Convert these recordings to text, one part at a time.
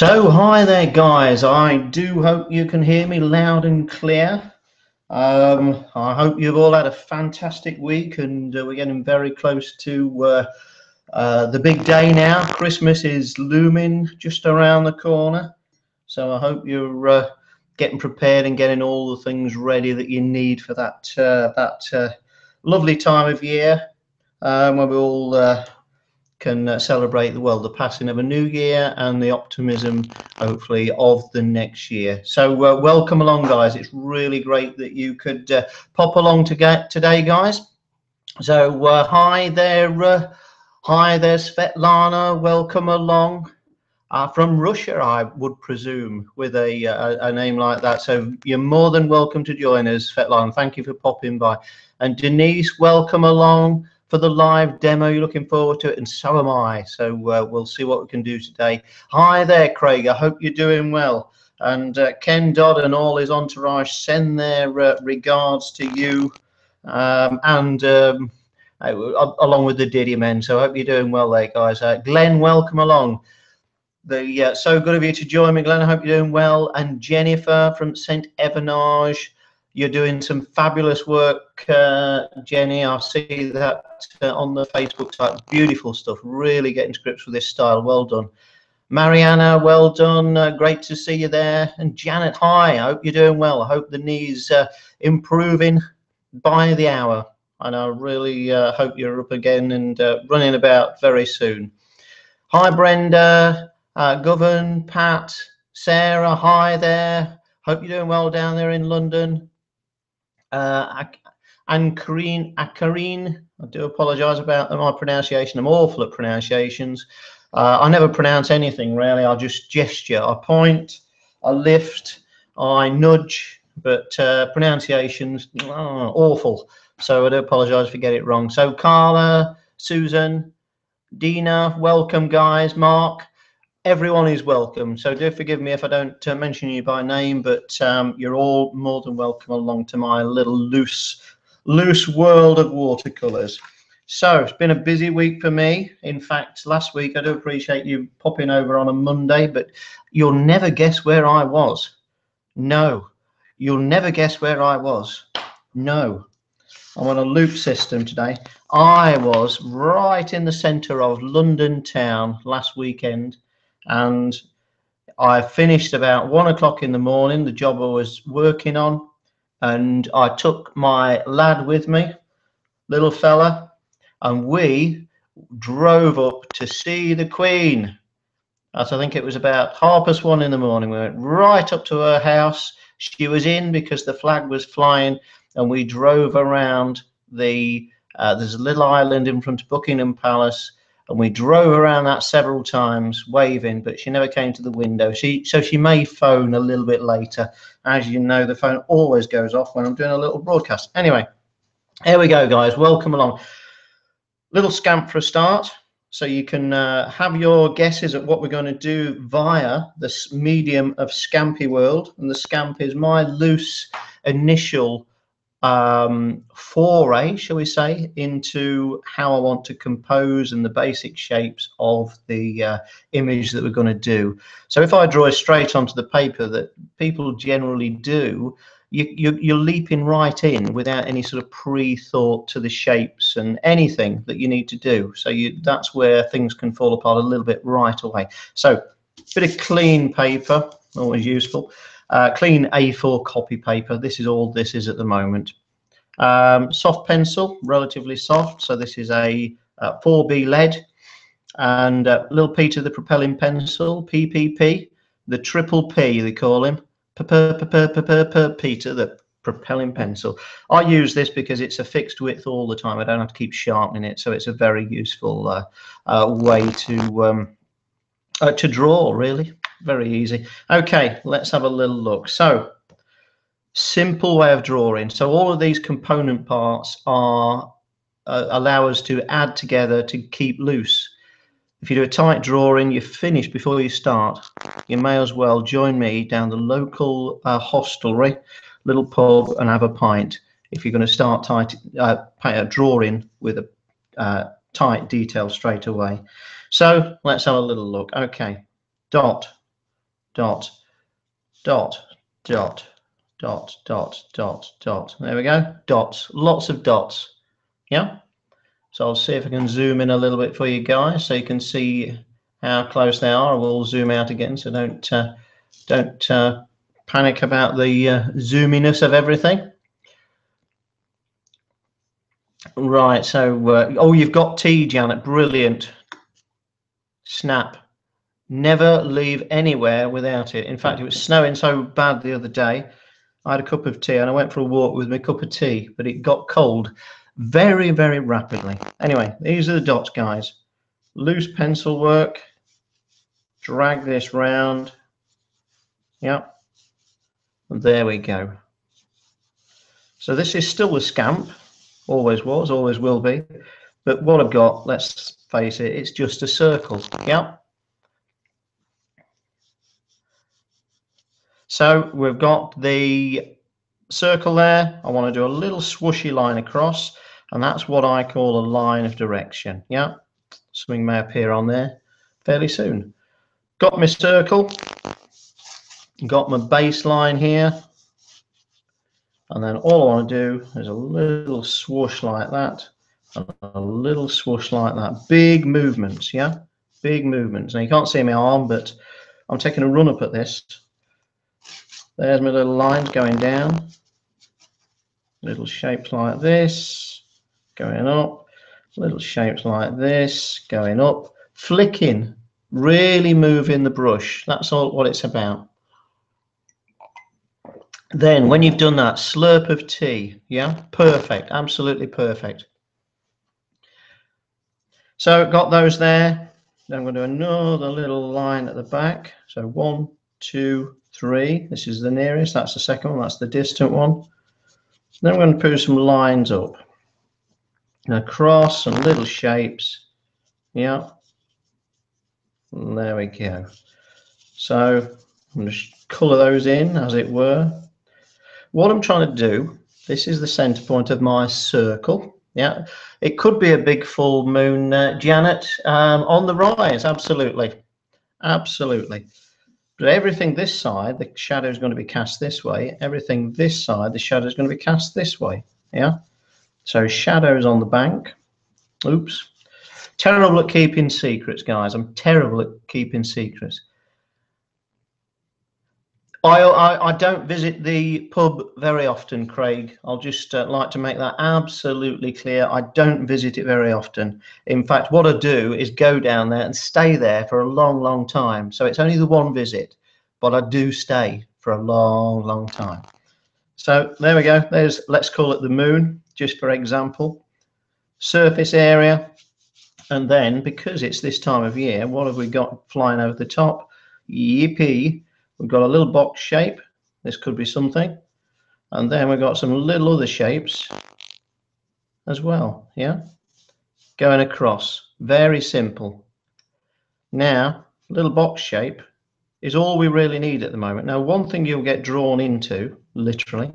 So, hi there, guys. I do hope you can hear me loud and clear. I hope you've all had a fantastic week, and we're getting very close to the big day now. Christmas is looming just around the corner, so I hope you're getting prepared and getting all the things ready that you need for that lovely time of year when we all can celebrate the passing of a new year and the optimism, hopefully, of the next year. So welcome along, guys. It's really great that you could pop along today, guys. So hi there, Svetlana. Welcome along. From Russia, I would presume, with a name like that. So you're more than welcome to join us, Svetlana. Thank you for popping by. And Denise, welcome along for the live demo. You're looking forward to it, and so am I. So we'll see what we can do today. Hi there, Craig. I hope you're doing well. And Ken Dodd and all his entourage send their regards to you, along with the Diddy men. So I hope you're doing well there, guys. Glenn, welcome along. So good of you to join me, Glenn. I hope you're doing well. And Jennifer from St. Evanage, you're doing some fabulous work, Jenny. I see that on the Facebook site. Beautiful stuff. Really getting to grips with this style. Well done. Mariana, well done. Great to see you there. And Janet, hi. I hope you're doing well. I hope the knee's improving by the hour. And I really hope you're up again and running about very soon. Hi, Brenda. Govan, Pat, Sarah, hi there. Hope you're doing well down there in London. And Karine, I do apologise about my pronunciation. I'm awful at pronunciations. I never pronounce anything really. I just gesture. I point, I lift, I nudge, but pronunciations, awful. So I do apologise if you get it wrong. So Carla, Susan, Dina, welcome, guys. Mark. Everyone is welcome, so do forgive me if I don't mention you by name, but you're all more than welcome along to my little loose world of watercolors. So it's been a busy week for me. In fact, last week, I do appreciate you popping over on a Monday, but you'll never guess where I was. No, you'll never guess where I was. No, I'm on a loop system today. I was right in the center of London town last weekend, and I finished about 1 o'clock in the morning, the job I was working on, and I took my lad with me, little fella, and we drove up to see the Queen. I think it was about 1:30 in the morning. We went right up to her house. She was in because the flag was flying, and we drove around there's a little island in front of Buckingham Palace, and we drove around that several times waving, but she never came to the window. So she may phone a little bit later. As you know, the phone always goes off when I'm doing a little broadcast. Anyway, here we go, guys. Welcome along. Little scamp for a start, so you can have your guesses at what we're going to do via this medium of Scampy World. And the Scamp is my loose initial foray, shall we say, into how I want to compose and the basic shapes of the image that we're going to do. So if I draw straight onto the paper that people generally do, you're leaping right in without any sort of pre-thought to the shapes and anything that you need to do. So that's where things can fall apart a little bit right away. So a bit of clean paper, always useful. Clean A4 copy paper. This is all this is at the moment. Soft pencil, relatively soft. So this is a 4B lead, and little Peter the propelling pencil, PPP, the triple P they call him, Peter the propelling pencil. I use this because it's a fixed width all the time. I don't have to keep sharpening it, so it's a very useful way to draw, really. Very easy. Okay, let's have a little look. So simple way of drawing. So all of these component parts are allow us to add together to keep loose. If you do a tight drawing, you're finished before you start. You may as well join me down the local hostelry, little pub, and have a pint if you're going to start drawing with a tight detail straight away. So let's have a little look. Okay, dot, dot, dot, dot, dot, dot, dot, dot. There we go. Dots, lots of dots. Yeah. So I'll see if I can zoom in a little bit for you guys so you can see how close they are. We'll zoom out again, so don't panic about the zoominess of everything. Right, so oh, you've got tea, Janet. Brilliant. Snap. Never leave anywhere without it. In fact, it was snowing so bad the other day. I had a cup of tea and I went for a walk with my cup of tea, but it got cold very, very rapidly. Anyway, these are the dots, guys. Loose pencil work. Drag this round. Yep. And there we go. So this is still the scamp. Always was, always will be. But what I've got, let's face it, it's just a circle. Yep. So we've got the circle there. I want to do a little swooshy line across, and that's what I call a line of direction. Yeah, something may appear on there fairly soon. Got my circle, got my baseline here, and then all I want to do is a little swoosh like that, and a little swoosh like that. Big movements, yeah, big movements. Now you can't see my arm, but I'm taking a run up at this. There's my little lines going down. Little shapes like this, going up. Little shapes like this, going up. Flicking, really moving the brush. That's all what it's about. Then when you've done that, slurp of tea. Yeah, perfect, absolutely perfect. So got those there. Then I'm going to do another little line at the back. So 1, 2, 3. This is the nearest. That's the second one. That's the distant one. Then I'm going to put some lines up and across, some little shapes. Yeah. And there we go. So I'm just colour those in, as it were. What I'm trying to do, this is the centre point of my circle. Yeah. It could be a big full moon, Janet, on the rise. Absolutely. Absolutely. But everything this side, the shadow is going to be cast this way. Everything this side, the shadow is going to be cast this way. Yeah. So shadows on the bank. Oops. Terrible at keeping secrets, guys. I'm terrible at keeping secrets. I don't visit the pub very often, Craig. I'll just like to make that absolutely clear. I don't visit it very often. In fact, what I do is go down there and stay there for a long, long time. So it's only the one visit, but I do stay for a long, long time. So there we go. There's, let's call it the moon, just for example. Surface area. And then, because it's this time of year, what have we got flying over the top? Yippee. We've got a little box shape. This could be something. And then we've got some little other shapes as well. Yeah. Going across. Very simple. Now, little box shape is all we really need at the moment. Now, one thing you'll get drawn into, literally,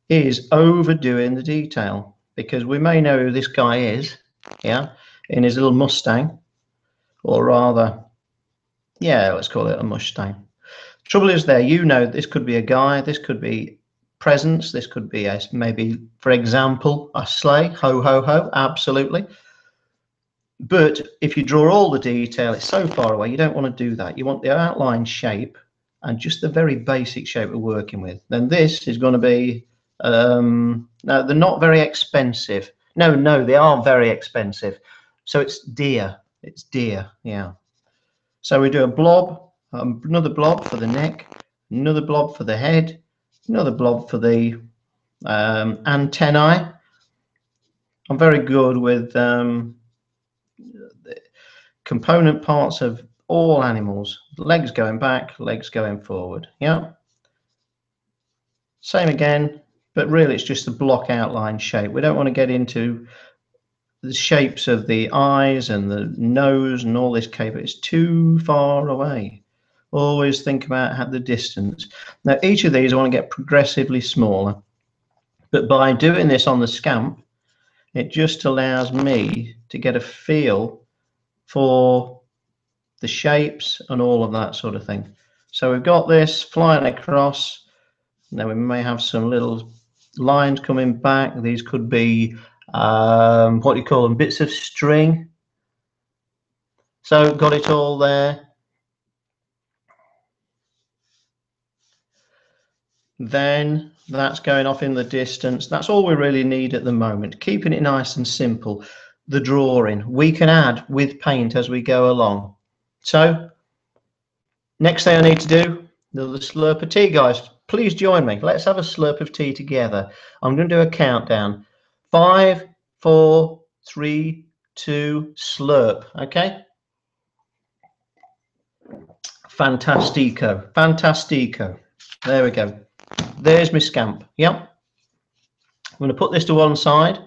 is overdoing the detail. Because we may know who this guy is. Yeah. In his little Mustang. Or rather, yeah, let's call it a Mustang. Trouble is there, you know, this could be a guy, this could be presents, this could be a, maybe, for example, a sleigh, ho, ho, ho, absolutely. But if you draw all the detail, it's so far away, you don't want to do that. You want the outline shape and just the very basic shape we're working with. Then this is going to be, no, they're not very expensive. No, they are very expensive. So it's deer, yeah. So we do a blob. Another blob for the neck, another blob for the head, another blob for the antennae. I'm very good with the component parts of all animals. Legs going back, legs going forward. Yeah. Same again, but really it's just the block outline shape. We don't want to get into the shapes of the eyes and the nose and all this caper. It's too far away. Always think about the distance. Now, each of these I want to get progressively smaller. But by doing this on the scamp, it just allows me to get a feel for the shapes and all of that sort of thing. So we've got this flying across. Now we may have some little lines coming back. These could be, what do you call them, bits of string. So got it all there. Then that's going off in the distance. That's all we really need at the moment. Keeping it nice and simple. The drawing we can add with paint as we go along. So next thing I need to do, the slurp of tea, guys. Please join me. Let's have a slurp of tea together. I'm going to do a countdown. 5, 4, 3, 2, slurp. Okay. Fantastico. Fantastico. There we go. There's my scamp. Yep. I'm going to put this to one side.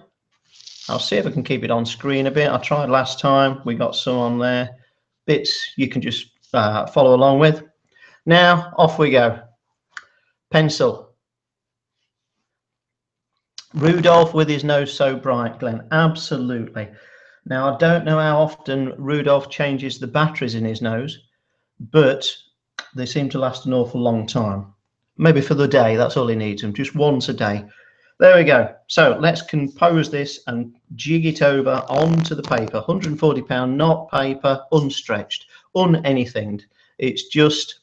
I'll see if I can keep it on screen a bit. I tried last time. We got some on there. Bits you can just follow along with. Now, off we go. Pencil. Rudolph with his nose so bright, Glenn. Absolutely. Now, I don't know how often Rudolph changes the batteries in his nose, but they seem to last an awful long time. Maybe for the day, that's all he needs them, just once a day. There we go. So let's compose this and jig it over onto the paper. £140, not paper, unstretched, anything. It's just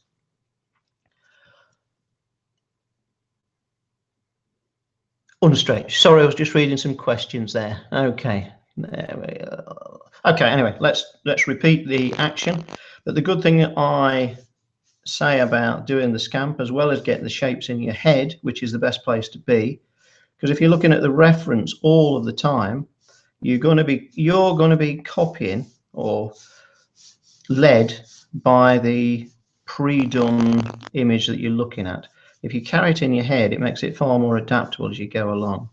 unstretched. Sorry, I was just reading some questions there. Okay, there we go. Okay, anyway, let's repeat the action. But the good thing I say about doing the scamp, as well as getting the shapes in your head, which is the best place to be, because if you're looking at the reference all of the time, you're going to be copying or led by the pre-done image that you're looking at. If you carry it in your head, it makes it far more adaptable as you go along.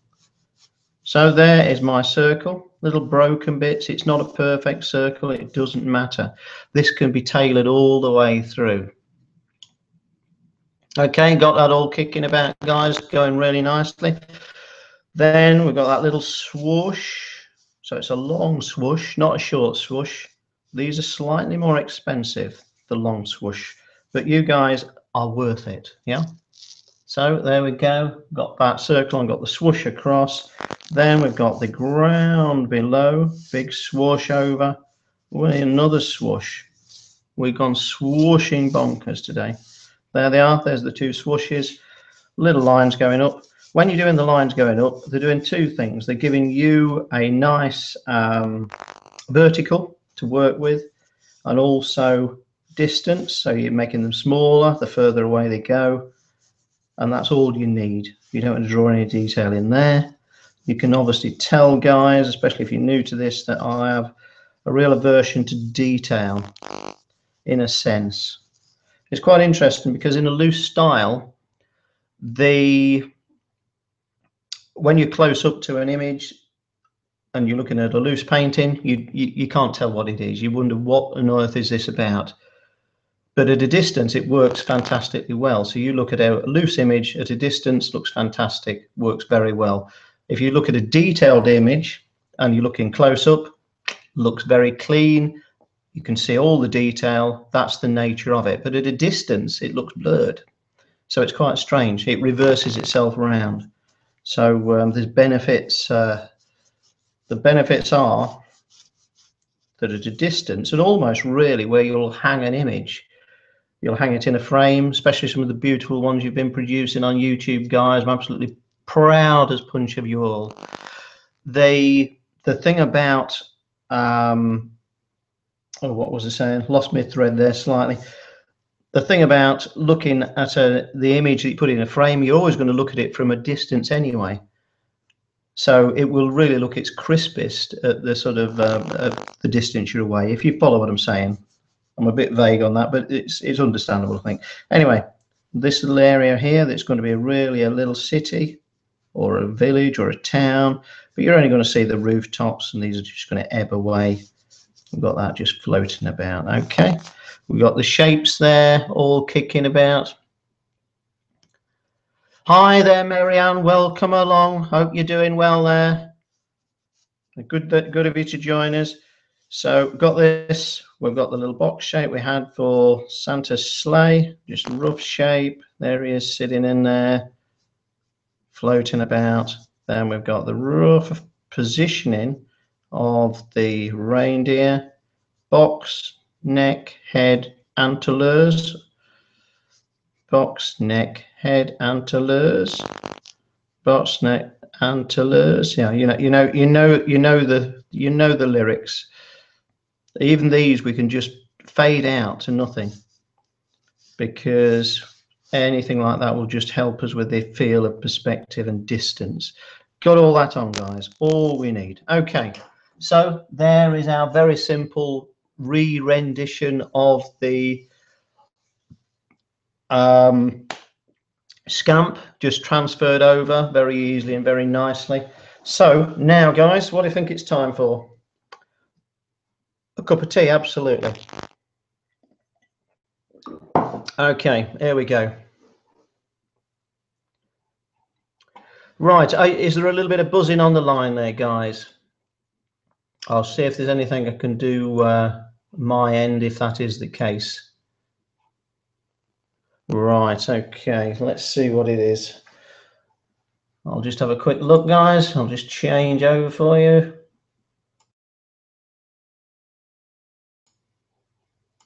So there is my circle, little broken bits. It's not a perfect circle, it doesn't matter. This can be tailored all the way through. Okay, got that all kicking about, guys, going really nicely. Then we've got that little swoosh. So it's a long swoosh, not a short swoosh. These are slightly more expensive, the long swoosh, but you guys are worth it, yeah? So there we go, got that circle and got the swoosh across. Then we've got the ground below, big swoosh over, another swoosh. We've gone swooshing bonkers today. There they are, there's the two swooshes, little lines going up. When you're doing the lines going up, they're doing two things. They're giving you a nice vertical to work with, and also distance, so you're making them smaller the further away they go, and that's all you need. You don't want to draw any detail in there. You can obviously tell, guys, especially if you're new to this, that I have a real aversion to detail, in a sense. It's quite interesting because in a loose style, when you're close up to an image and you're looking at a loose painting, you can't tell what it is. You wonder, what on earth is this about? But at a distance, it works fantastically well. So you look at a loose image at a distance, looks fantastic, works very well. If you look at a detailed image and you're looking close up, looks very clean. You can see all the detail. That's the nature of it. But at a distance, it looks blurred. So it's quite strange. It reverses itself around. So there's benefits. The benefits are that at a distance, and almost really where you'll hang an image, you'll hang it in a frame, especially some of the beautiful ones you've been producing on YouTube, guys. I'm absolutely proud as punch of you all. The thing about what was I saying? Lost my thread there slightly. The thing about looking at the image that you put in a frame, you're always going to look at it from a distance anyway. So it will really look its crispest at the sort of the distance you're away, if you follow what I'm saying. I'm a bit vague on that, but it's understandable, I think. Anyway, this little area here, that's going to be really a little city or a village or a town, but you're only going to see the rooftops, and these are just going to ebb away. We've got that just floating about. Okay, we've got the shapes there all kicking about. Hi there, Marianne, welcome along. Hope you're doing well there. Good of you to join us. So got this. We've got the little box shape we had for Santa's sleigh, just rough shape. There he is sitting in there, floating about. Then we've got the rough positioning of the reindeer, box, neck, head, antlers. Box, neck, head, antlers. Box, neck, antlers. Yeah, you know the lyrics. Even these we can just fade out to nothing, because anything like that will just help us with the feel of perspective and distance. Got all that on, guys, all we need. Okay, so there is our very simple re-rendition of the scamp, just transferred over very easily and very nicely. So now, guys, what do you think it's time for? A cup of tea, absolutely. Okay, here we go. Right, is there a little bit of buzzing on the line there, guys? I'll see if there's anything I can do my end if that is the case. Right, okay, let's see what it is. I'll just have a quick look, guys. I'll just change over for you.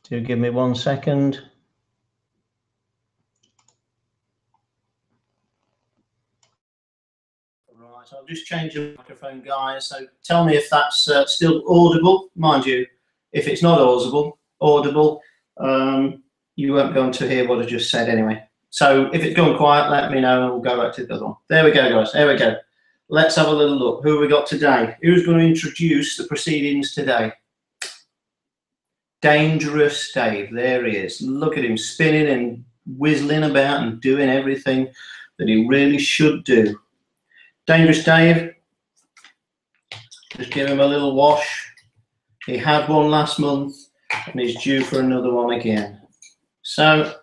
Do give me 1 second. Right, I'll just change the microphone, guys. So tell me if that's still audible. Mind you, if it's not audible, you won't go on to hear what I just said anyway. So if it's gone quiet, let me know and we'll go back to the other one. There we go, guys. There we go. Let's have a little look. Who have we got today? Who's going to introduce the proceedings today? Dangerous Dave. There he is. Look at him spinning and whistling about and doing everything that he really should do. Dangerous Dave, just give him a little wash. He had one last month and he's due for another one again. So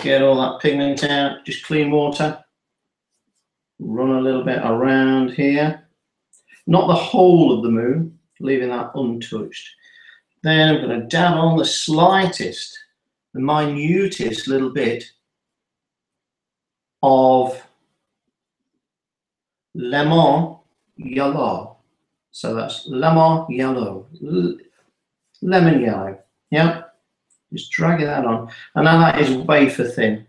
get all that pigment out, just clean water. Run a little bit around here. Not the whole of the moon, leaving that untouched. Then I'm going to dab on the slightest, the minutest little bit of lemon yellow. So that's lemon yellow, lemon yellow. Yeah, just dragging that on. And now that is wafer thin.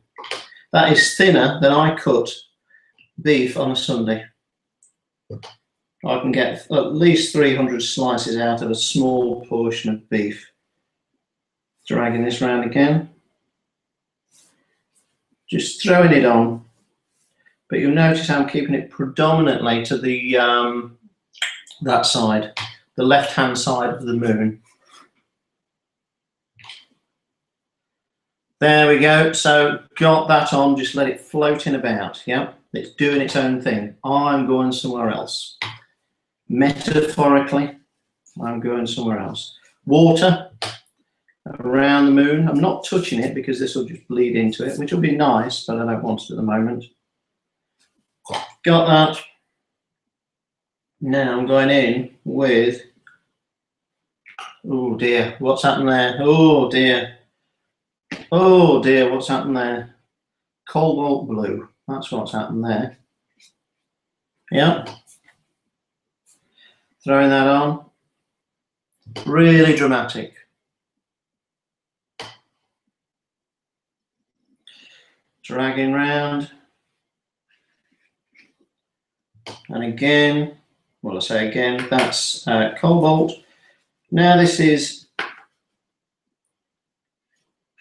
That is thinner than I cut beef on a Sunday. I can get at least 300 slices out of a small portion of beef. Dragging this round again. Just throwing it on. But you'll notice I'm keeping it predominantly to the that side, the left-hand side of the moon. There we go. So got that on, just let it floating about. Yeah, it's doing its own thing. I'm going somewhere else. Metaphorically, I'm going somewhere else. Water around the moon. I'm not touching it because this will just bleed into it, which will be nice, but I don't want it at the moment. Got that. Now I'm going in with, oh dear, what's happened there? Oh dear. Oh dear, what's happened there? Cobalt blue, that's what's happened there. Yeah. Throwing that on. Really dramatic. Dragging round. And again, well, I say again, that's cobalt. Now this is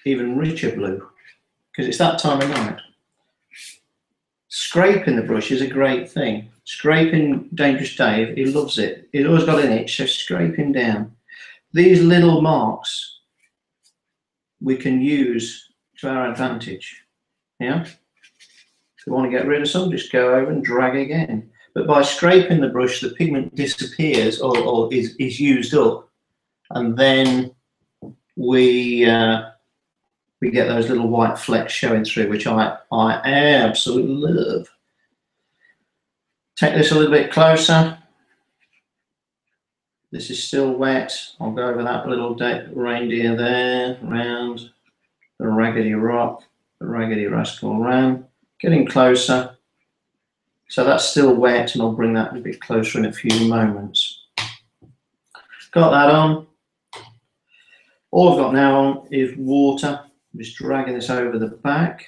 even richer blue because it's that time of night. Scraping the brush is a great thing. Scraping Dangerous Dave, he loves it. He's always got an itch, so scraping down. These little marks we can use to our advantage. Yeah. If you want to get rid of some, just go over and drag again. But by scraping the brush, the pigment disappears or is used up, and then we get those little white flecks showing through, which I absolutely love. Take this a little bit closer. This is still wet. I'll go over that little reindeer there, around the Raggedy Rock, the Raggedy Rascal Ram, getting closer. So that's still wet, and I'll bring that a bit closer in a few moments. Got that on. All I've got now on is water. I'm just dragging this over the back.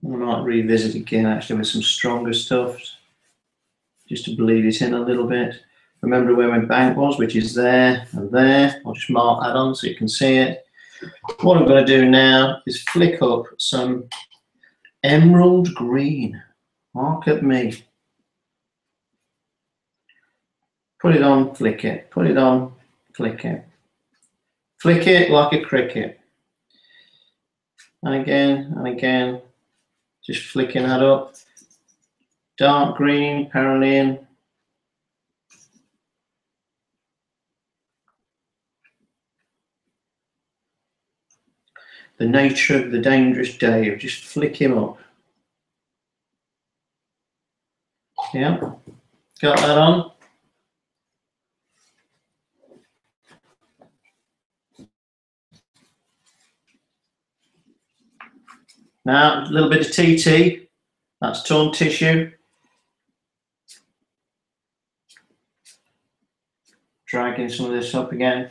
I might revisit again actually with some stronger stuff, just to bleed it in a little bit. Remember where my bank was, which is there and there. I'll just mark that on so you can see it. What I'm going to do now is flick up some emerald green. Mark at me. Put it on, flick it. Put it on, flick it. Flick it like a cricket. And again, just flicking that up. Dark green, Parallean. The nature of the dangerous day, just flick him up. Yeah, got that on. Now, a little bit of TT, that's torn tissue. Dragging some of this up again.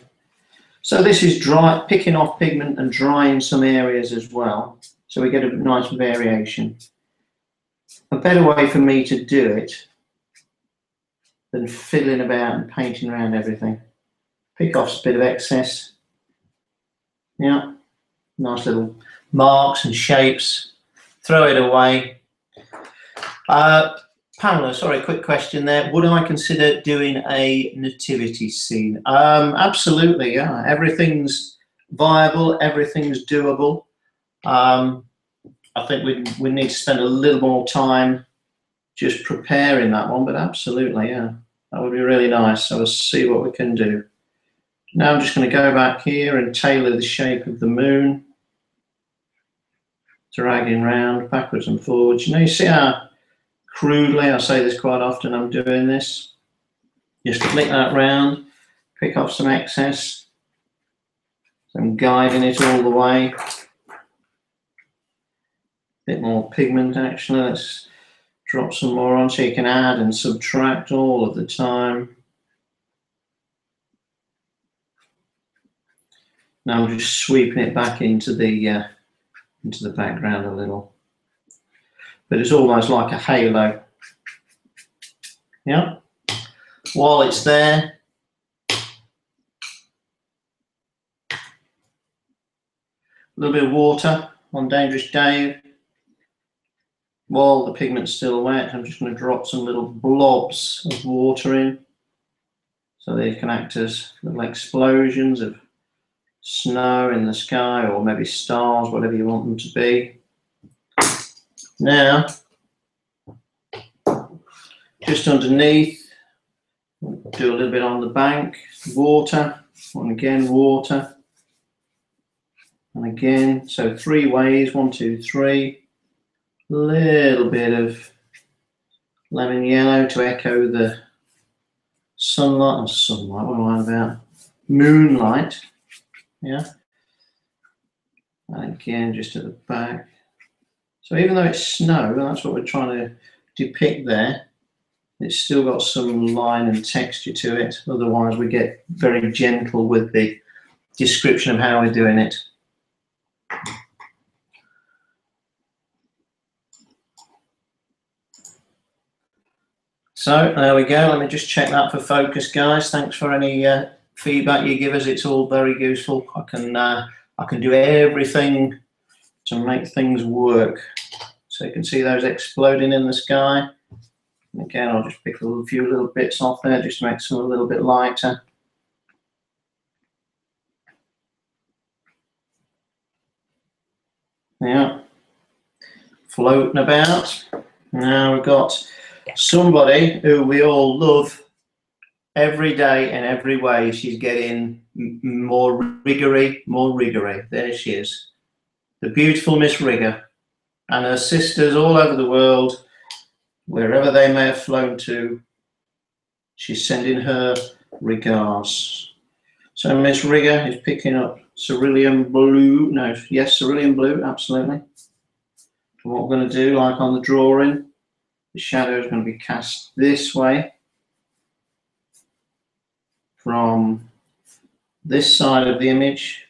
So this is dry, picking off pigment and drying some areas as well. So we get a nice variation. A better way for me to do it than fiddling about and painting around everything. Pick off a bit of excess. Yeah, nice little marks and shapes. Throw it away. Pamela, sorry, quick question there. Would I consider doing a nativity scene? Absolutely, yeah. Everything's viable, everything's doable. I think we need to spend a little more time just preparing that one, but absolutely, yeah. That would be really nice. So we'll see what we can do. Now I'm just going to go back here and tailor the shape of the moon. Dragging round, backwards and forwards. You know, you see how crudely, I say this quite often, I'm doing this. Just flick that round, pick off some excess. So I'm guiding it all the way. Bit more pigment actually. Let's drop some more on so you can add and subtract all of the time. Now I'm just sweeping it back into the background a little. But it's almost like a halo. Yeah. While it's there, a little bit of water on Dangerous Dave. While the pigment's still wet, I'm just going to drop some little blobs of water in, so they can act as little explosions of snow in the sky, or maybe stars, whatever you want them to be. Now, just underneath, do a little bit on the bank, water, and again water, and again, so 3 ways, 1, 2, 3. Little bit of lemon yellow to echo the sunlight, what am I on about? Moonlight, yeah. And again, just at the back. So even though it's snow, that's what we're trying to depict there, it's still got some line and texture to it. Otherwise, we get very gentle with the description of how we're doing it. So there we go. Let me just check that for focus, guys. Thanks for any feedback you give us. It's all very useful. I can do everything to make things work. So you can see those exploding in the sky. And again, I'll just pick a few little bits off there just to make some a little bit lighter. Yeah, floating about. Now we've got somebody who we all love every day in every way. She's getting more riggory, more riggory. There she is, the beautiful Miss Rigger, and her sisters all over the world, wherever they may have flown to, She's sending her regards. So Miss Rigger is picking up cerulean blue. No, yes, cerulean blue, absolutely. And what we're going to do, like on the drawing, the shadow is going to be cast this way from this side of the image.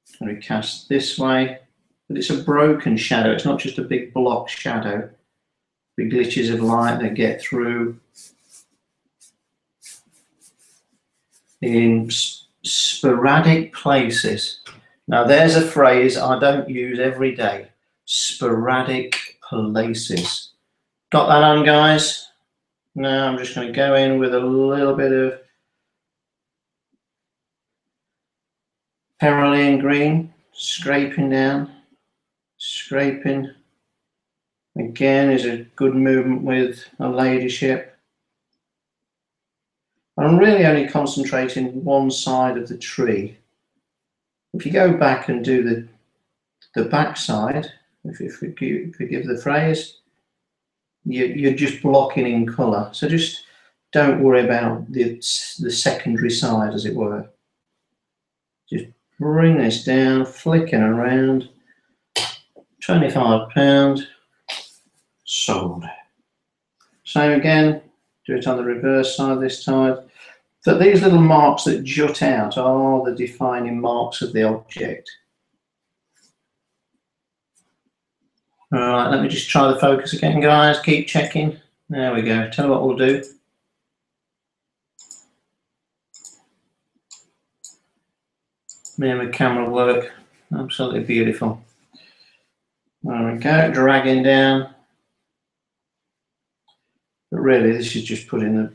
It's going to be cast this way, but it's a broken shadow. It's not just a big block shadow. Big glitches of light that get through in sporadic places. Now there's a phrase I don't use every day. Sporadic places. Got that on, guys? Now I'm just going to go in with a little bit of cerulean green, scraping down, scraping. Again is a good movement with a ladyship. I'm really only concentrating one side of the tree. If you go back and do the back side, if you forgive the phrase, you're just blocking in colour. So just don't worry about the secondary side, as it were. Just bring this down, flicking around. £25, sold. Same again, do it on the reverse side this time. That these little marks that jut out are the defining marks of the object. All right, let me just try the focus again, guys. Keep checking. There we go. Tell you what we'll do. Me and my camera work. Absolutely beautiful. There we go. Dragging down. But really, this is just putting the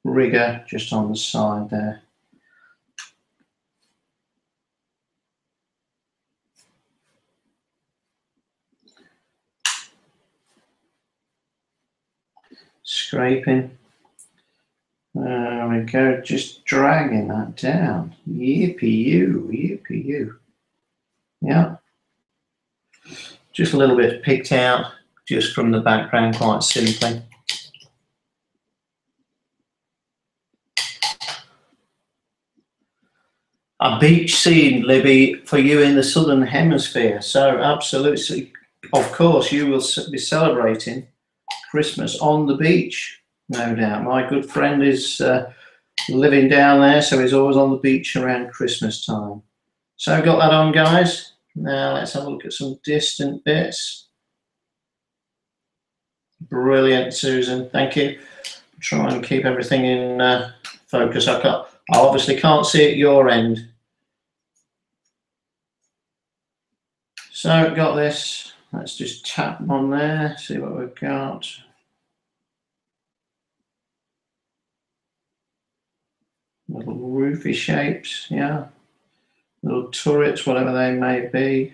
rigger just on the side there. Scraping. There we go, just dragging that down. Yippee you, yippee you. Yeah. Just a little bit picked out just from the background, quite simply. A beach scene, Libby, for you in the Southern Hemisphere. So absolutely, of course, you will be celebrating Christmas on the beach, no doubt. My good friend is living down there, so he's always on the beach around Christmas time. So got that on, guys. Now let's have a look at some distant bits. Brilliant, Susan. Thank you. Try and keep everything in focus. I obviously can't see at your end. So got this. Let's just tap on there, see what we've got. Little roofy shapes, yeah. Little turrets, whatever they may be.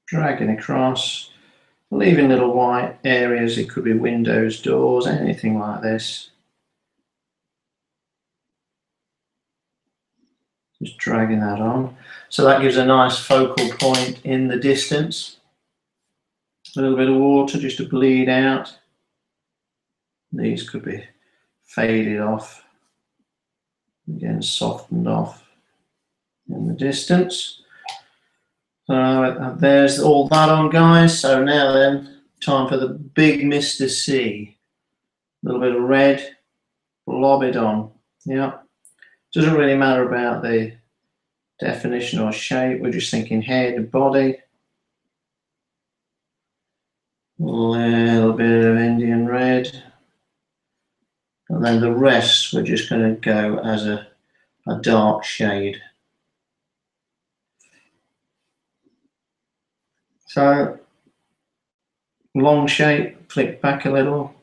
Dragging across, leaving little white areas. It could be windows, doors, anything like this. Just dragging that on. So that gives a nice focal point in the distance. A little bit of water just to bleed out. These could be faded off. Again, softened off in the distance. So there's all that on, guys. So now then, time for the big Mr. C. A little bit of red, blob it on. Yeah. Doesn't really matter about the definition or shape. We're just thinking head and body. A little bit of Indian red. And then the rest, we're just going to go as a dark shade. So, long shape, flick back a little.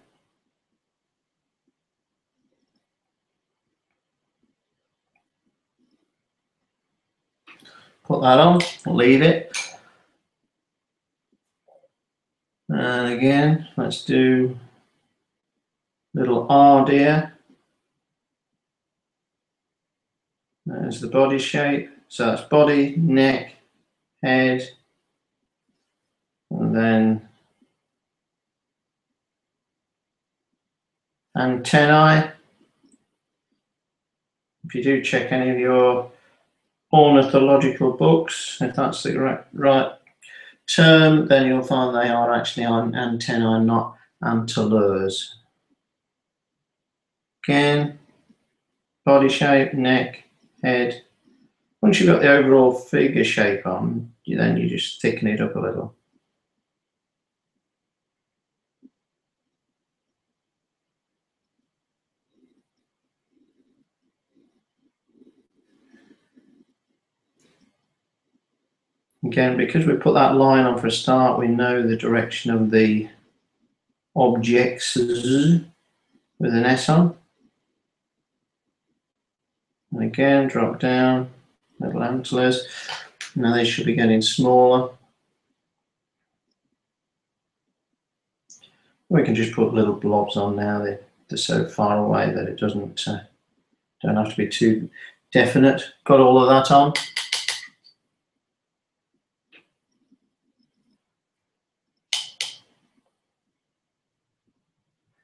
Put that on, leave it. And again, let's do little R deer. There's the body shape. So that's body, neck, head, And then antennae. If you do check any of your ornithological books, if that's the right term, then you'll find they are actually on antennae, not antlers. Again, body shape, neck, head. Once you've got the overall figure shape on, then you just thicken it up a little. Again, because we put that line on for a start, we know the direction of the objects with an S on. And again, drop down, little antlers. Now they should be getting smaller. We can just put little blobs on now. They're so far away that it doesn't don't have to be too definite. Got all of that on.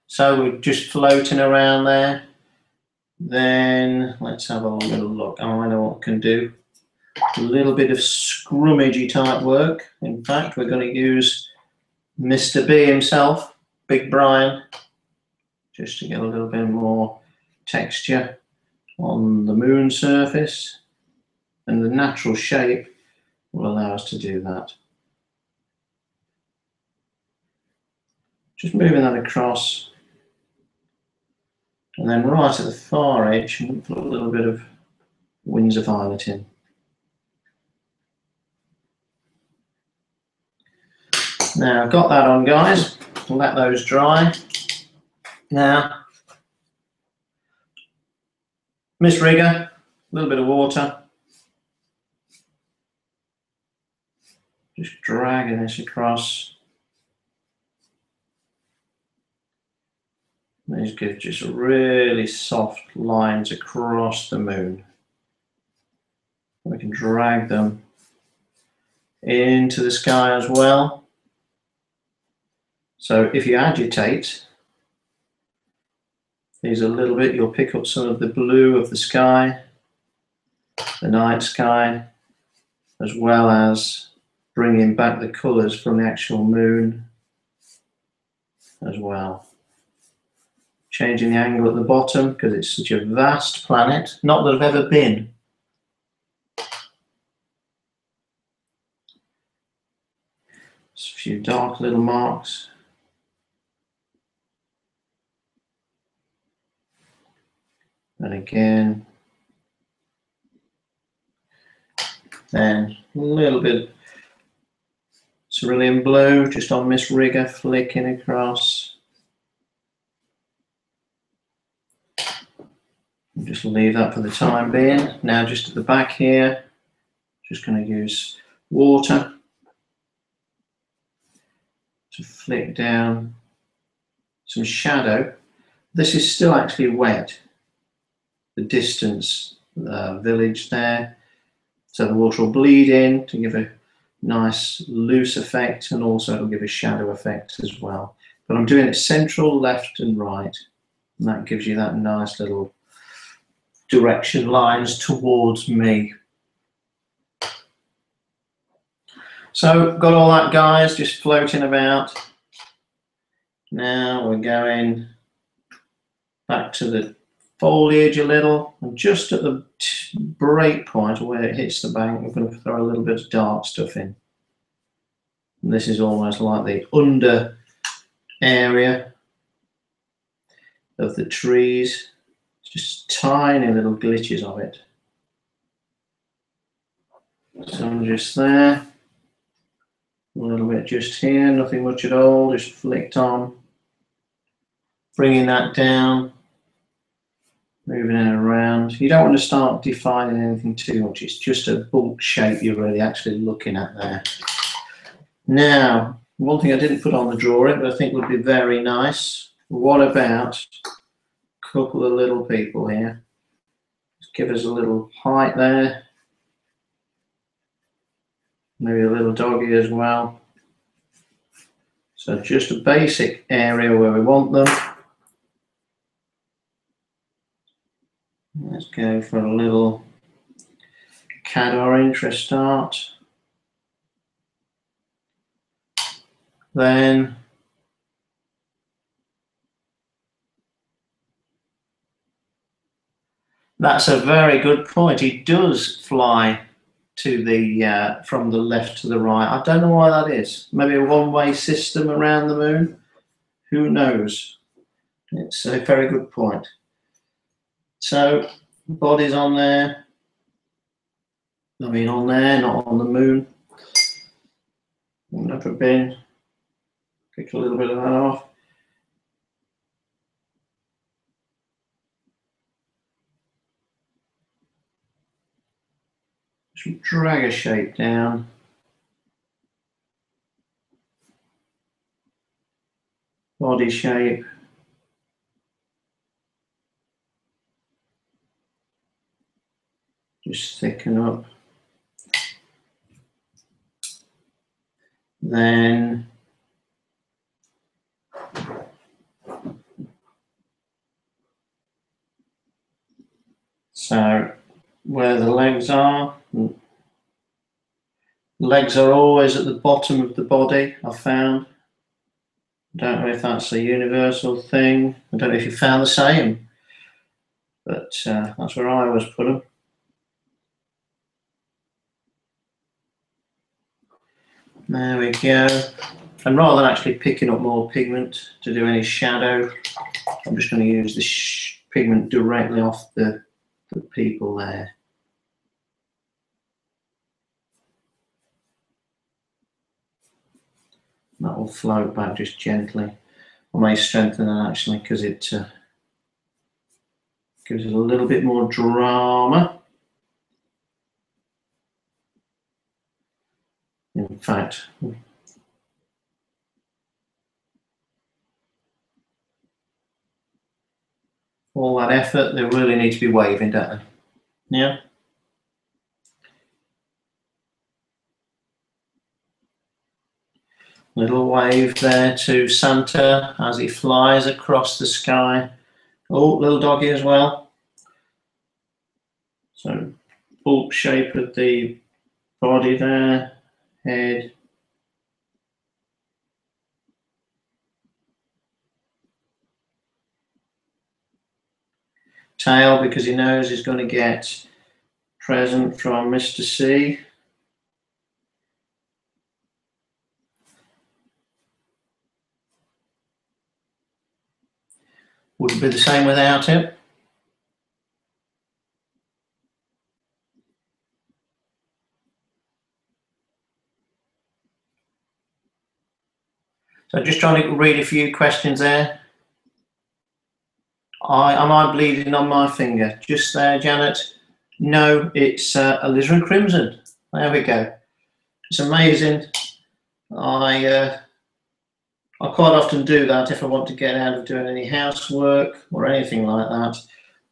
So we're just floating around there. Then let's have a little look. Oh, I know what I can do. A little bit of scrummagey type work. In fact, we're going to use Mr. B himself, Big Brian, just to get a little bit more texture on the moon surface. And the natural shape will allow us to do that. Just moving that across. And then right at the far edge, I'm going to put a little bit of Windsor violet in. Now, I've got that on, guys. I'll let those dry. Now, Miss Rigger, a little bit of water. Just dragging this across. These give just really soft lines across the moon. We can drag them into the sky as well. So if you agitate these a little bit, you'll pick up some of the blue of the sky, the night sky, as well as bringing back the colours from the actual moon as well. Changing the angle at the bottom because it's such a vast planet, not that I've ever been. Just a few dark little marks. And again, then a little bit cerulean blue just on Miss Rigger, flicking across. I'll just leave that for the time being. Now just at the back here, just going to use water to flick down some shadow. This is still actually wet, the distance village there. So the water will bleed in to give a nice loose effect, and also it'll give a shadow effect as well. But I'm doing it central, left and right. And that gives you that nice little direction lines towards me. So got all that, guys, just floating about. Now we're going back to the foliage a little, and just at the break point where it hits the bank, we're going to throw a little bit of dark stuff in. And this is almost like the under area of the trees, just tiny little glitches of it. Some just there, a little bit just here, nothing much at all, just flicked on, bringing that down, moving it around. You don't want to start defining anything too much, it's just a bulk shape you're really actually looking at there. Now, one thing I didn't put on the drawing, but I think would be very nice, what about a couple of little people here? Just give us a little height there. Maybe a little doggy as well. So just a basic area where we want them. Let's go for a little cad orange for a start. Then that's a very good point. He does fly to the from the left to the right. I don't know why that is. Maybe a one-way system around the moon. Who knows? It's a very good point. So body's on there. I mean on there, not on the moon. Never been. Pick a little bit of that off. Just drag a shape down. Body shape. Just thicken up. Then so where the legs are, legs are always at the bottom of the body, I've found. I don't know if that's a universal thing. I don't know if you found the same, but that's where I always put them. There we go. And rather than actually picking up more pigment to do any shadow, I'm just going to use the pigment directly off the people there. That will float back just gently. I may strengthen that actually because it gives it a little bit more drama. In fact, all that effort, they really need to be waving, don't they? Yeah. Little wave there to Santa as he flies across the sky. Oh, little doggy as well. So, bulk shape of the body there, head. Tail, because he knows he's going to get present from Mr. C. Wouldn't be the same without him. So just trying to read a few questions there. Am I bleeding on my finger? Just there, Janet. No, it's alizarin crimson. There we go. It's amazing. I quite often do that if I want to get out of doing any housework or anything like that.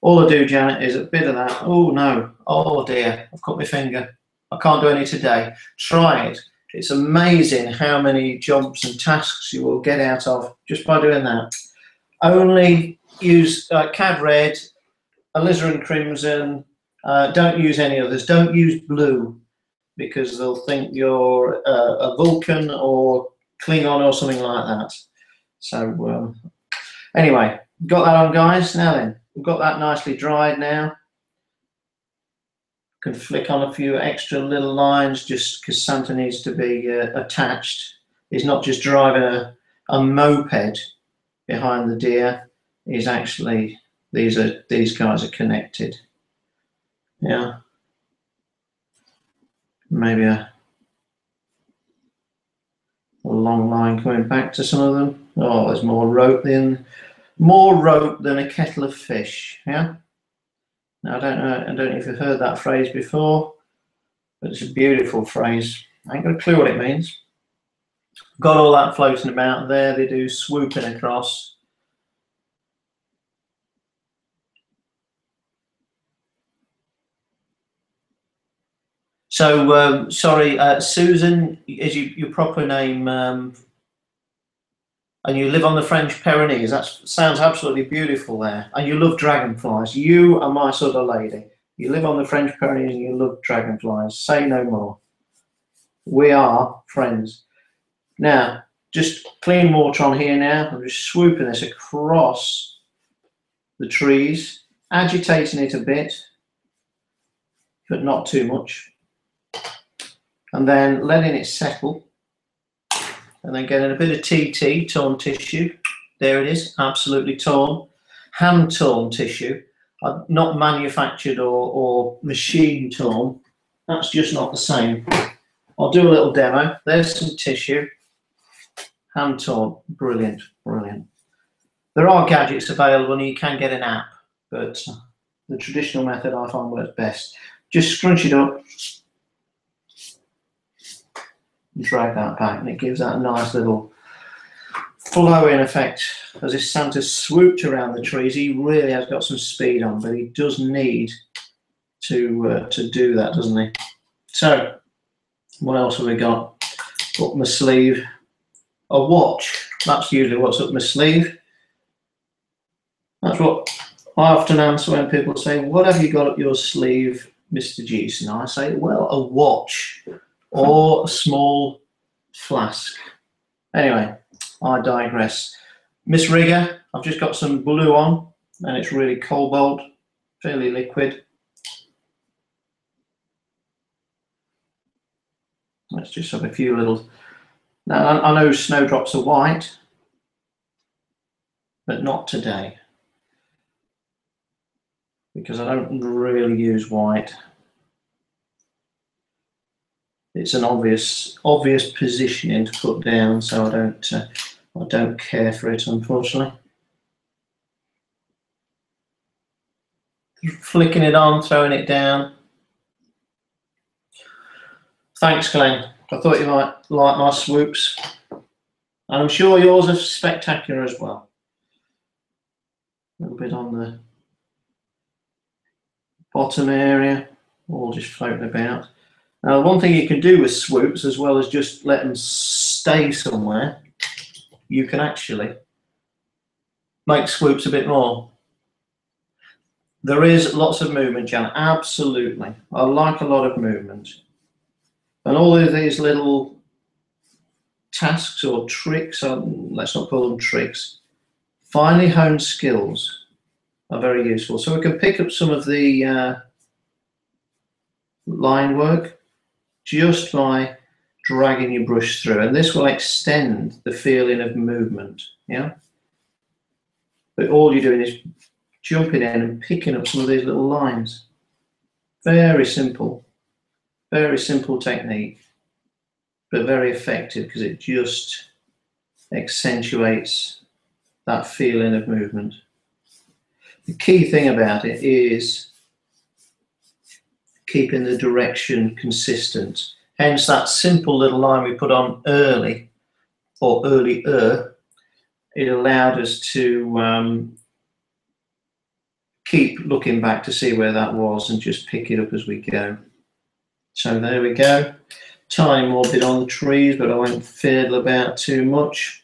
All I do, Janet, is a bit of that. Oh no, oh dear, I've cut my finger. I can't do any today. Try it. It's amazing how many jobs and tasks you will get out of just by doing that. Only use cad red, alizarin crimson. Don't use any others. Don't use blue because they'll think you're a Vulcan or Klingon or something like that. So anyway, got that on, guys. Now then, we've got that nicely dried now. Can flick on a few extra little lines just because Santa needs to be attached. He's not just driving a moped behind the deer. He's actually, these guys are connected. Yeah. Maybe a long line coming back to some of them. Oh, there's more rope than a kettle of fish. Yeah. Now I don't know if you've heard that phrase before, but it's a beautiful phrase. I ain't got a clue what it means. Got all that floating about there. They do swooping across. So sorry, Susan, is your proper name and you live on the French Pyrenees, that sounds absolutely beautiful there, and you love dragonflies, you are my sort of lady. You live on the French Pyrenees and you love dragonflies. Say no more. We are friends. Now, just clean water on here now. I'm just swooping this across the trees, agitating it a bit, but not too much. And then letting it settle. And then getting a bit of TT, torn tissue. There it is, absolutely torn. Hand torn tissue, not manufactured or machine torn. That's just not the same. I'll do a little demo. There's some tissue. Hand torn, brilliant, brilliant. There are gadgets available and you can get an app, but the traditional method I find works best. Just scrunch it up, drag that back, and it gives that a nice little flowing effect. As if Santa swooped around the trees, he really has got some speed on, but he does need to do that, doesn't he? So, what else have we got up my sleeve? A watch. That's usually what's up my sleeve. That's what I often answer when people say, "What have you got up your sleeve, Mr. Geeson?" I say, well, a watch or a small flask. Anyway, I digress. Miss Rigger, I've just got some blue on, and it's really cobalt, fairly liquid. Let's just have a few little. Now, I know snowdrops are white, but not today, because I don't really use white. It's an obvious positioning to put down, so I don't care for it, unfortunately. Flicking it on, throwing it down. Thanks, Glenn. I thought you might like my swoops. And I'm sure yours are spectacular as well. A little bit on the bottom area, all just floating about. Now, one thing you can do with swoops, as well as just let them stay somewhere, you can actually make swoops a bit more. There is lots of movement, Jan, absolutely. I like a lot of movement. And all of these little tasks or tricks, let's not call them tricks, finely honed skills are very useful. So we can pick up some of the line work just by dragging your brush through, and this will extend the feeling of movement, yeah? But all you're doing is jumping in and picking up some of these little lines. Very simple technique, but very effective because it just accentuates that feeling of movement. The key thing about it is keeping the direction consistent. Hence that simple little line we put on early, or earlier, it allowed us to keep looking back to see where that was and just pick it up as we go. So there we go. Tiny more bit on the trees, but I won't fiddle about too much.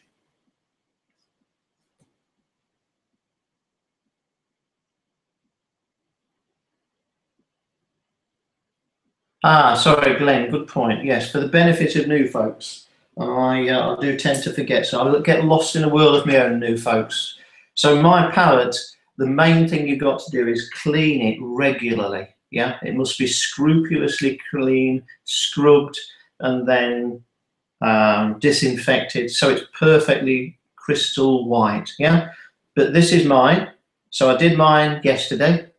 Sorry, Glenn, good point. Yes, for the benefit of new folks, I do tend to forget, so I get lost in a world of my own, new folks. So my palette, the main thing you've got to do is clean it regularly. Yeah, it must be scrupulously clean, scrubbed, and then disinfected, so it's perfectly crystal white. Yeah, but this is mine. So I did mine yesterday,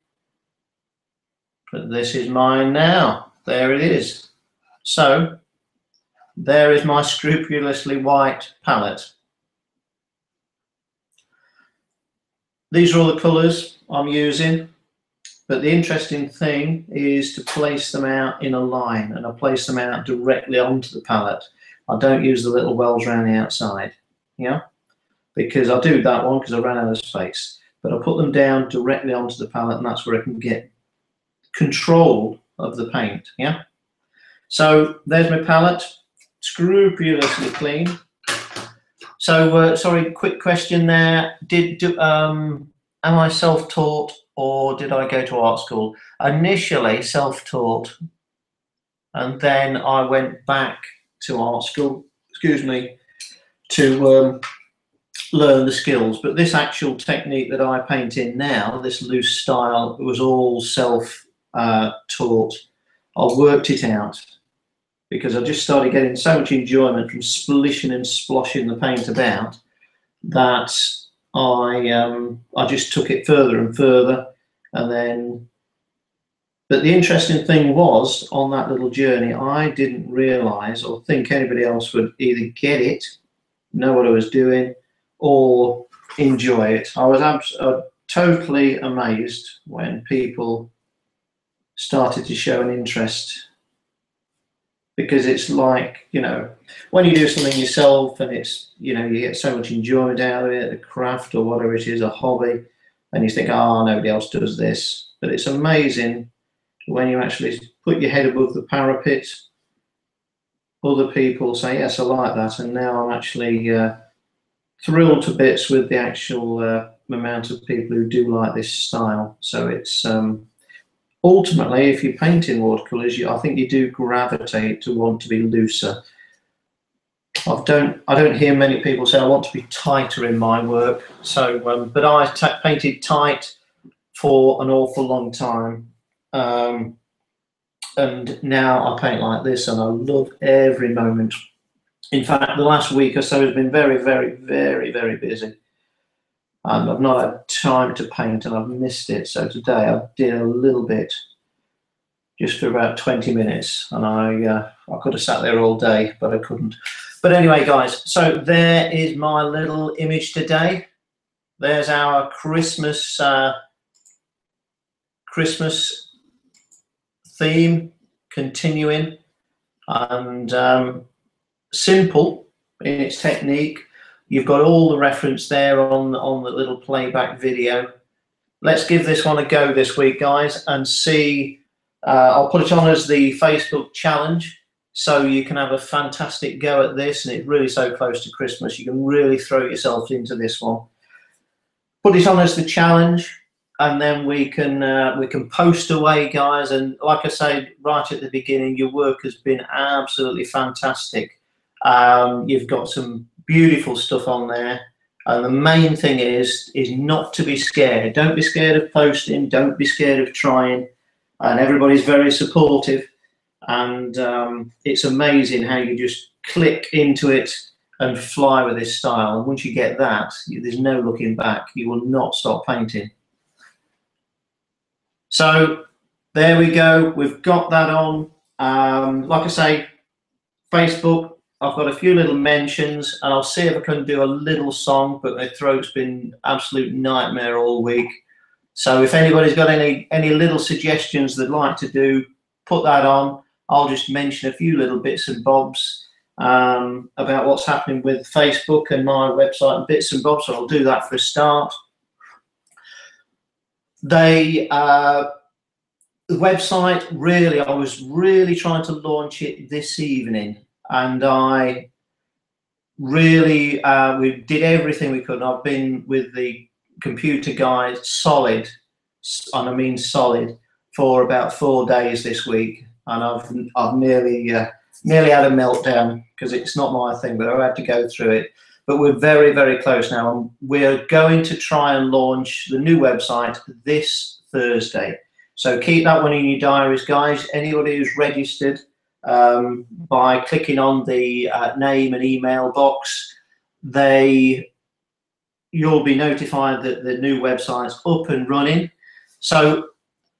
but this is mine now. There it is. So there is my scrupulously white palette. These are all the colours I'm using, but the interesting thing is to place them out in a line, and I place them out directly onto the palette. I don't use the little wells around the outside, yeah, because I do that one because I ran out of space, but I put them down directly onto the palette, and that's where I can get control of the paint, yeah. So there's my palette, scrupulously clean. So, sorry, quick question there. Am I self-taught or did I go to art school? Initially self-taught, and then I went back to art school, excuse me, to learn the skills. But this actual technique that I paint in now, this loose style, was all self-taught. I worked it out because I just started getting so much enjoyment from splishing and sploshing the paint about that I just took it further and further. And then, but the interesting thing was, on that little journey, I didn't realize or think anybody else would either get it, know what I was doing, or enjoy it. I was totally amazed when people started to show an interest, because it's like, you know, when you do something yourself and it's, you know, you get so much enjoyment out of it, a craft or whatever it is, a hobby, and you think, oh, nobody else does this. But it's amazing when you actually put your head above the parapet, other people say, yes, I like that, and now I'm actually thrilled to bits with the actual amount of people who do like this style. So it's ultimately, if you paint in watercolors, I think you do gravitate to want to be looser. I don't hear many people say I want to be tighter in my work. So, but I painted tight for an awful long time, and now I paint like this, and I love every moment. In fact, the last week or so has been very, very, very, very busy. I've not had time to paint, and I've missed it. So today I did a little bit, just for about 20 minutes, and I could have sat there all day, but I couldn't. But anyway, guys, so there is my little image today. There's our Christmas theme continuing, and simple in its technique. You've got all the reference there on the little playback video. Let's give this one a go this week, guys, and see. I'll put it on as the Facebook challenge, so you can have a fantastic go at this, and it's really so close to Christmas. You can really throw yourself into this one. Put it on as the challenge, and then we can post away, guys. And like I said right at the beginning, your work has been absolutely fantastic. You've got some beautiful stuff on there, and the main thing is not to be scared. Don't be scared of posting. Don't be scared of trying. And everybody's very supportive, and it's amazing how you just click into it and fly with this style. And once you get that, there's no looking back. You will not stop painting. So there we go. We've got that on. Like I say, Facebook, I've got a few little mentions, and I'll see if I can do a little song, but my throat's been absolute nightmare all week. So if anybody's got any little suggestions they'd like to do, put that on. I'll just mention a few little bits and bobs about what's happening with Facebook and my website and bits and bobs. So I'll do that for a start. The website, really, I was really trying to launch it this evening, and I really we did everything we could. I've been with the computer guy solid, and I mean solid, for about 4 days this week, and I've nearly had a meltdown because it's not my thing, but I had to go through it. But we're very, very close now, and we're going to try and launch the new website this Thursday. So keep that one in your diaries, guys. Anybody who's registered by clicking on the name and email box, you'll be notified that the new website's up and running. So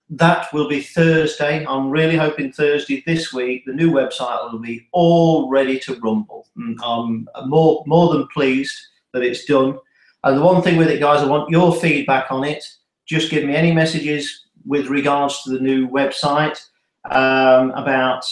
that will be Thursday. I'm really hoping Thursday this week the new website will be all ready to rumble. I'm more than pleased that it's done. And the one thing with it, guys, I want your feedback on it. Just give me any messages with regards to the new website, about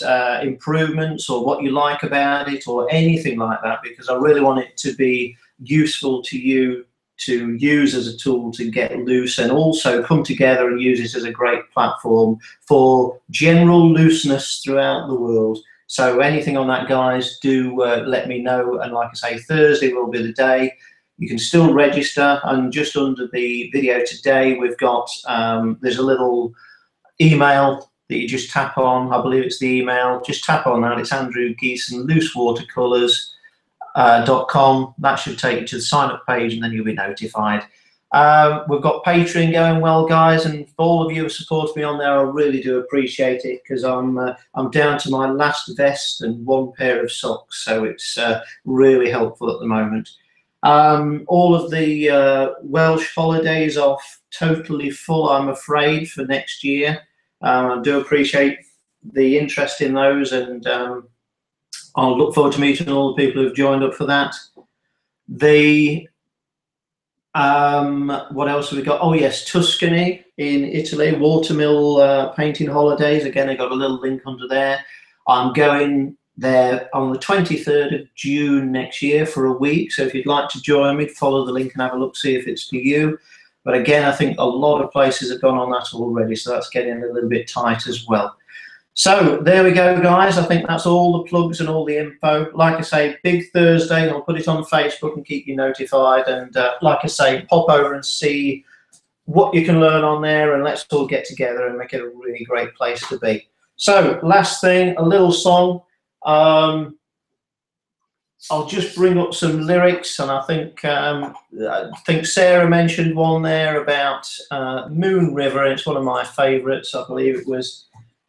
improvements or what you like about it or anything like that, because I really want it to be useful to you to use as a tool to get loose, and also come together and use it as a great platform for general looseness throughout the world. So anything on that, guys, do let me know. And like I say, Thursday will be the day. You can still register, and just under the video today, we've got there's a little email that you just tap on. I believe it's the email. Just tap on that. It's Andrew Geeson, loosewatercolors.com. That should take you to the sign up page, and then you'll be notified. We've got Patreon going well, guys, and for all of you who support me on there, I really do appreciate it, because I'm down to my last vest and one pair of socks, so it's really helpful at the moment. All of the Welsh holidays are totally full, I'm afraid, for next year. I do appreciate the interest in those, and I'll look forward to meeting all the people who've joined up for that. What else have we got? Oh yes, Tuscany in Italy, watermill painting holidays. Again, I got a little link under there. I'm going there on the 23rd of June next year for a week. So if you'd like to join me, follow the link and have a look, see if it's for you. But again, I think a lot of places have gone on that already, so that's getting a little bit tight as well. So there we go, guys. I think that's all the plugs and all the info. Like I say, big Thursday. I'll put it on Facebook and keep you notified. And like I say, pop over and see what you can learn on there, and let's all get together and make it a really great place to be. So last thing, a little song. I'll just bring up some lyrics, and I think Sarah mentioned one there about Moon River. It's one of my favourites. I believe it was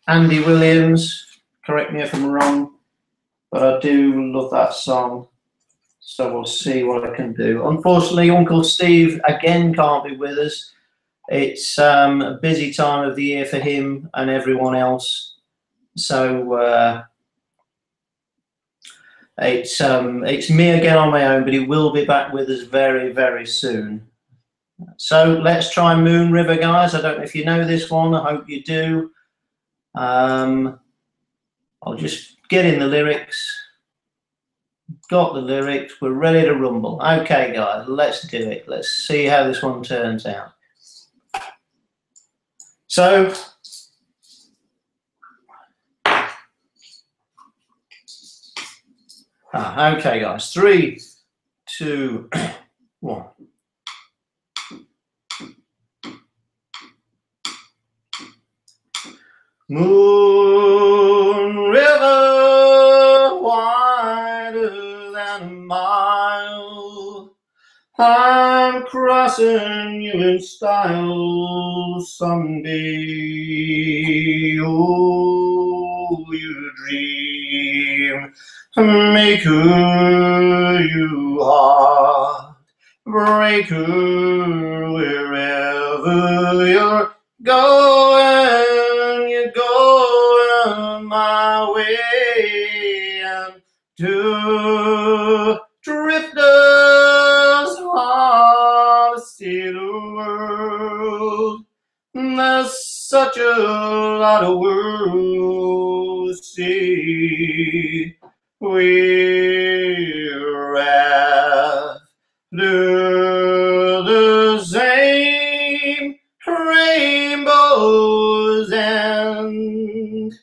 Andy Williams. Correct me if I'm wrong, but I do love that song. So we'll see what I can do. Unfortunately, Uncle Steve again can't be with us. It's a busy time of the year for him and everyone else. So it's me again on my own, but he will be back with us very, very soon. So let's try Moon River, guys. I don't know if you know this one. I hope you do. I'll just get in the lyrics. Got the lyrics. We're ready to rumble. Okay, guys, let's do it. Let's see how this one turns out. So okay, guys. 3, 2, 1. Moon River, wider than a mile, I'm crossing you in style someday. Oh, you dream maker, you heartbreaker, wherever you're going, you're going my way. And two drifters on a sea the world. There's such a lot of world to see. We're after the same rainbow's end,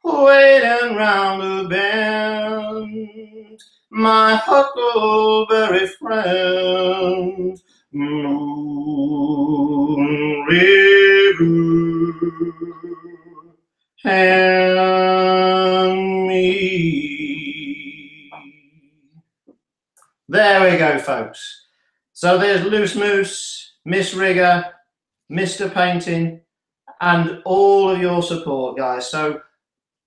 waiting round the bend, my huckleberry friend, Moon River and me. There we go, folks. So there's Loose Moose, Miss Rigger, Mr. Painting, and all of your support, guys. So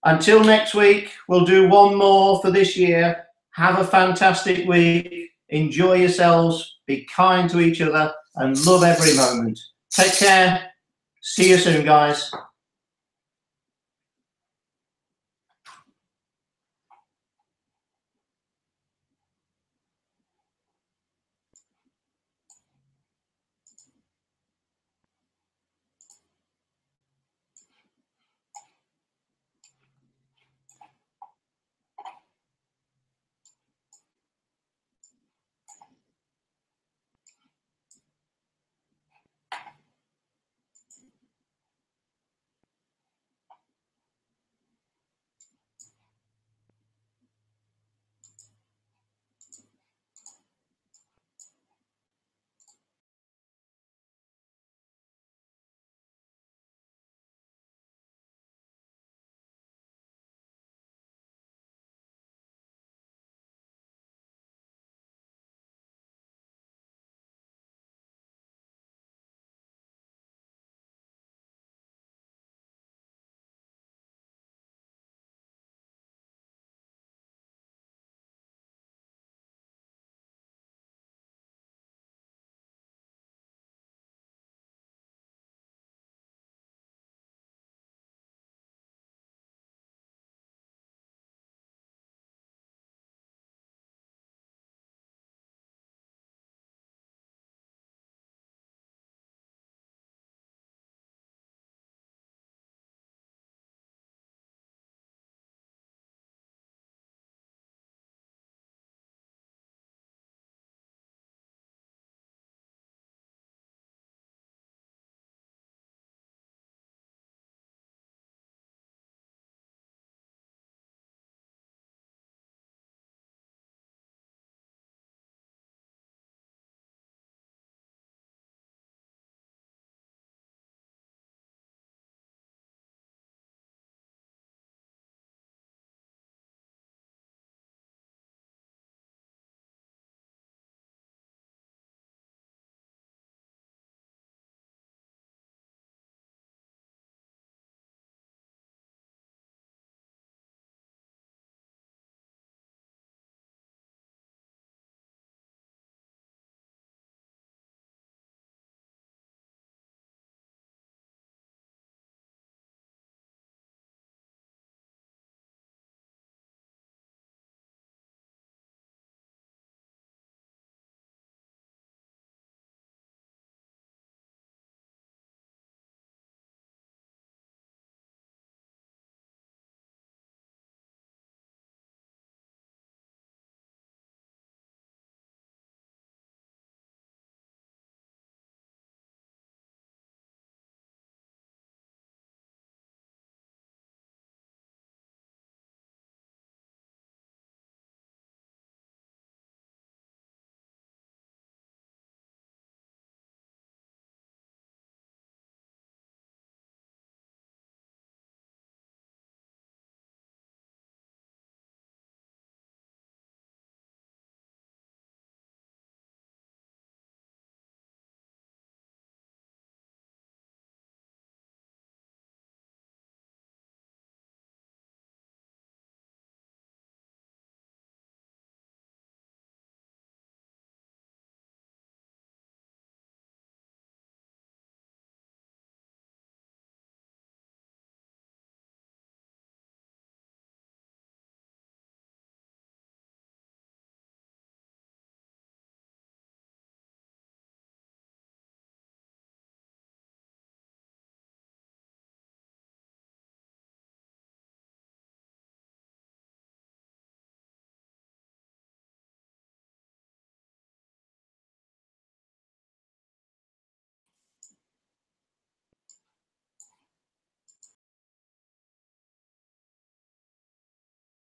until next week, we'll do one more for this year. Have a fantastic week. Enjoy yourselves. Be kind to each other and love every moment. Take care. See you soon, guys.